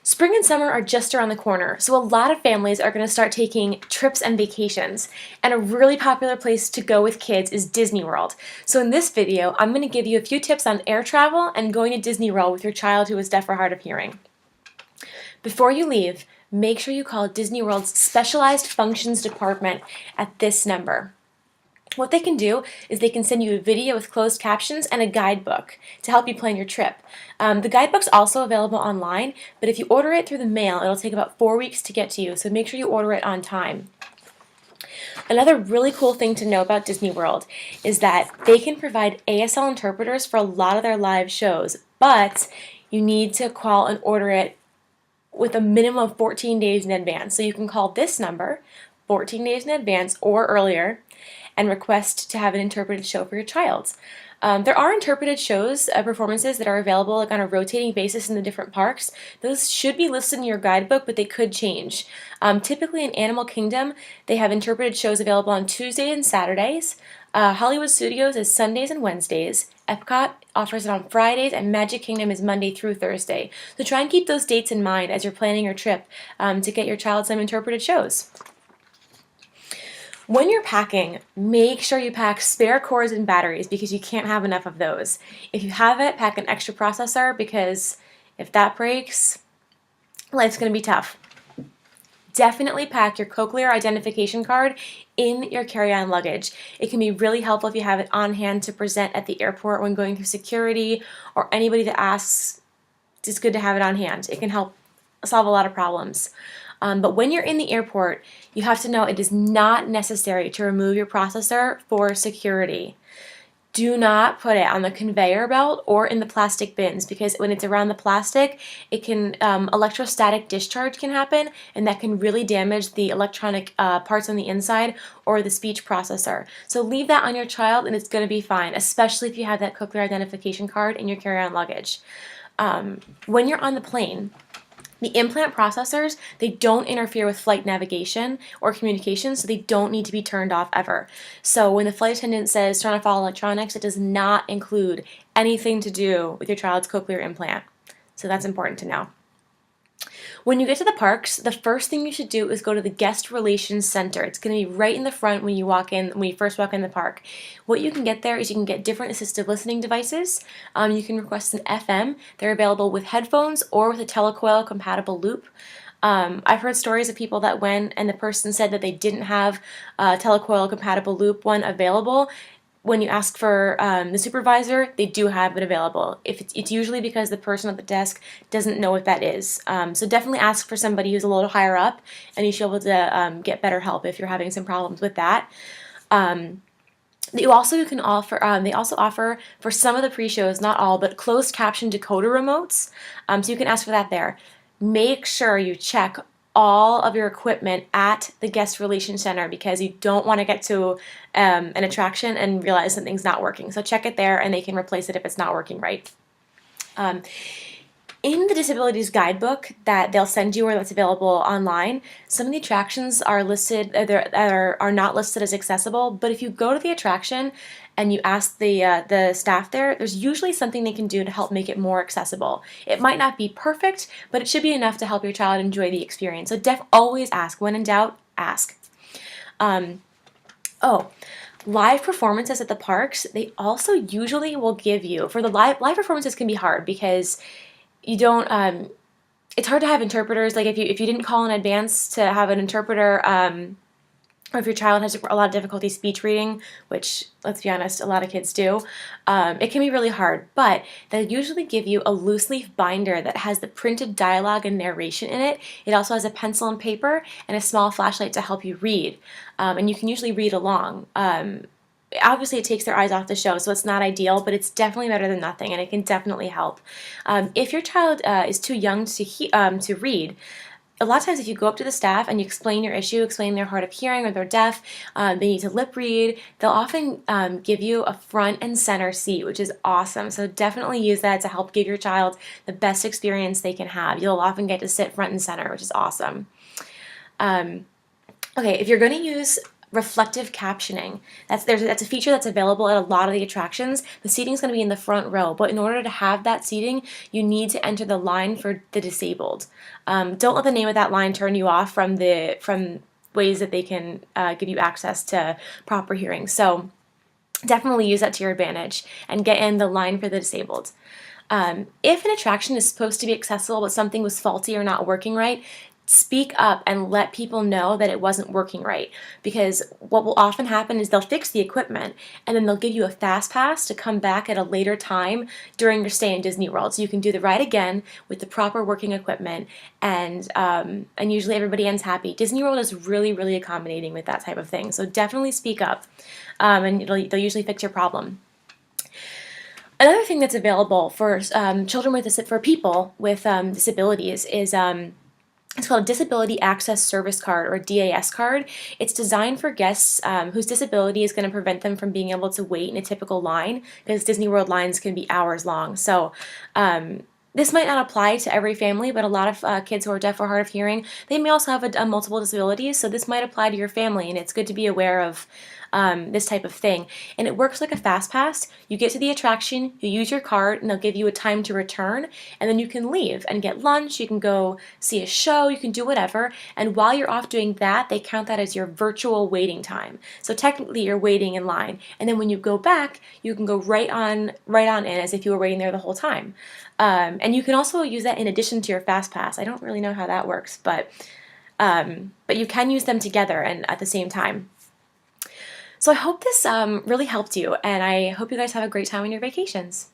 Spring and summer are just around the corner, so a lot of families are going to start taking trips and vacations. And a really popular place to go with kids is Disney World. So in this video, I'm going to give you a few tips on air travel and going to Disney World with your child who is deaf or hard of hearing. Before you leave, make sure you call Disney World's Specialized Functions Department at this number. What they can do is they can send you a video with closed captions and a guidebook to help you plan your trip. The guidebook's also available online, but if you order it through the mail, it'll take about 4 weeks to get to you, so make sure you order it on time. Another really cool thing to know about Disney World is that they can provide ASL interpreters for a lot of their live shows, but you need to call and order it with a minimum of 14 days in advance. So you can call this number 14 days in advance or earlier and request to have an interpreted show for your child. There are interpreted shows, performances that are available like on a rotating basis in the different parks. Those should be listed in your guidebook, but they could change. Typically in Animal Kingdom, they have interpreted shows available on Tuesdays and Saturdays. Hollywood Studios is Sundays and Wednesdays. Epcot offers it on Fridays, and Magic Kingdom is Monday through Thursday. So try and keep those dates in mind as you're planning your trip to get your child some interpreted shows. When you're packing, make sure you pack spare cords and batteries because you can't have enough of those. If you have it, pack an extra processor because if that breaks, life's going to be tough. Definitely pack your cochlear identification card in your carry-on luggage. It can be really helpful if you have it on hand to present at the airport when going through security or anybody that asks. It's good to have it on hand. It can help solve a lot of problems. But when you're in the airport, you have to know it is not necessary to remove your processor for security. Do not put it on the conveyor belt or in the plastic bins because when it's around the plastic, it can electrostatic discharge can happen, and that can really damage the electronic parts on the inside or the speech processor. So leave that on your child and it's going to be fine, especially if you have that cochlear identification card in your carry-on luggage. When you're on the plane, the implant processors, they don't interfere with flight navigation or communication, so they don't need to be turned off ever. So when the flight attendant says turn off all electronics, it does not include anything to do with your child's cochlear implant. So that's important to know. When you get to the parks, the first thing you should do is go to the Guest Relations Center. It's going to be right in the front when you first walk in the park. What you can get there is you can get different assistive listening devices. You can request an FM. They're available with headphones or with a telecoil compatible loop. I've heard stories of people that went and the person said that they didn't have a telecoil compatible loop one available. When you ask for the supervisor, they do have it available. If it's usually because the person at the desk doesn't know what that is. So definitely ask for somebody who's a little higher up, and you should be able to get better help if you're having some problems with that. They also offer for some of the pre-shows, not all, but closed caption decoder remotes. So you can ask for that there. Make sure you check all of your equipment at the Guest Relations Center because you don't want to get to an attraction and realize something's not working. So check it there and they can replace it if it's not working right. In the Disabilities Guidebook that they'll send you or that's available online, some of the attractions are listed that are not listed as accessible, but if you go to the attraction and you ask the staff there, there's usually something they can do to help make it more accessible. It might not be perfect, but it should be enough to help your child enjoy the experience. So always ask. When in doubt, ask. Live performances at the parks, they also usually will give you, for the live performances can be hard because you don't, it's hard to have interpreters, like if you didn't call in advance to have an interpreter, or if your child has a lot of difficulty speech reading, which, let's be honest, a lot of kids do, it can be really hard, but they'll usually give you a loose leaf binder that has the printed dialogue and narration in it. It also has a pencil and paper and a small flashlight to help you read, and you can usually read along. Obviously, it takes their eyes off the show, so it's not ideal, but it's definitely better than nothing, and it can definitely help. If your child is too young to read, a lot of times if you go up to the staff and you explain your issue, explain they're hard of hearing or they're deaf, they need to lip read, they'll often give you a front and center seat, which is awesome. So definitely use that to help give your child the best experience they can have. You'll often get to sit front and center, which is awesome. Okay, if you're going to use reflective captioning. That's a feature that's available at a lot of the attractions. The seating is going to be in the front row, but in order to have that seating, you need to enter the line for the disabled. Don't let the name of that line turn you off from ways that they can give you access to proper hearing. So definitely use that to your advantage and get in the line for the disabled. If an attraction is supposed to be accessible but something was faulty or not working right, speak up and let people know that it wasn't working right. Because what will often happen is they'll fix the equipment and then they'll give you a fast pass to come back at a later time during your stay in Disney World. So you can do the ride again with the proper working equipment, and usually everybody ends happy. Disney World is really, really accommodating with that type of thing. So definitely speak up, and they'll usually fix your problem. Another thing that's available for people with disabilities is it's called a Disability Access Service Card, or DAS card. It's designed for guests whose disability is going to prevent them from being able to wait in a typical line, because Disney World lines can be hours long. So this might not apply to every family, but a lot of kids who are deaf or hard of hearing, they may also have multiple disabilities, so this might apply to your family, and it's good to be aware of this type of thing. And it works like a fast pass. You get to the attraction, you use your card, and they'll give you a time to return, and then you can leave and get lunch, you can go see a show, you can do whatever, and while you're off doing that, they count that as your virtual waiting time. So technically you're waiting in line, and then when you go back, you can go right on in as if you were waiting there the whole time. And you can also use that in addition to your fast pass. I don't really know how that works, but you can use them together and at the same time. So I hope this really helped you, and I hope you guys have a great time on your vacations.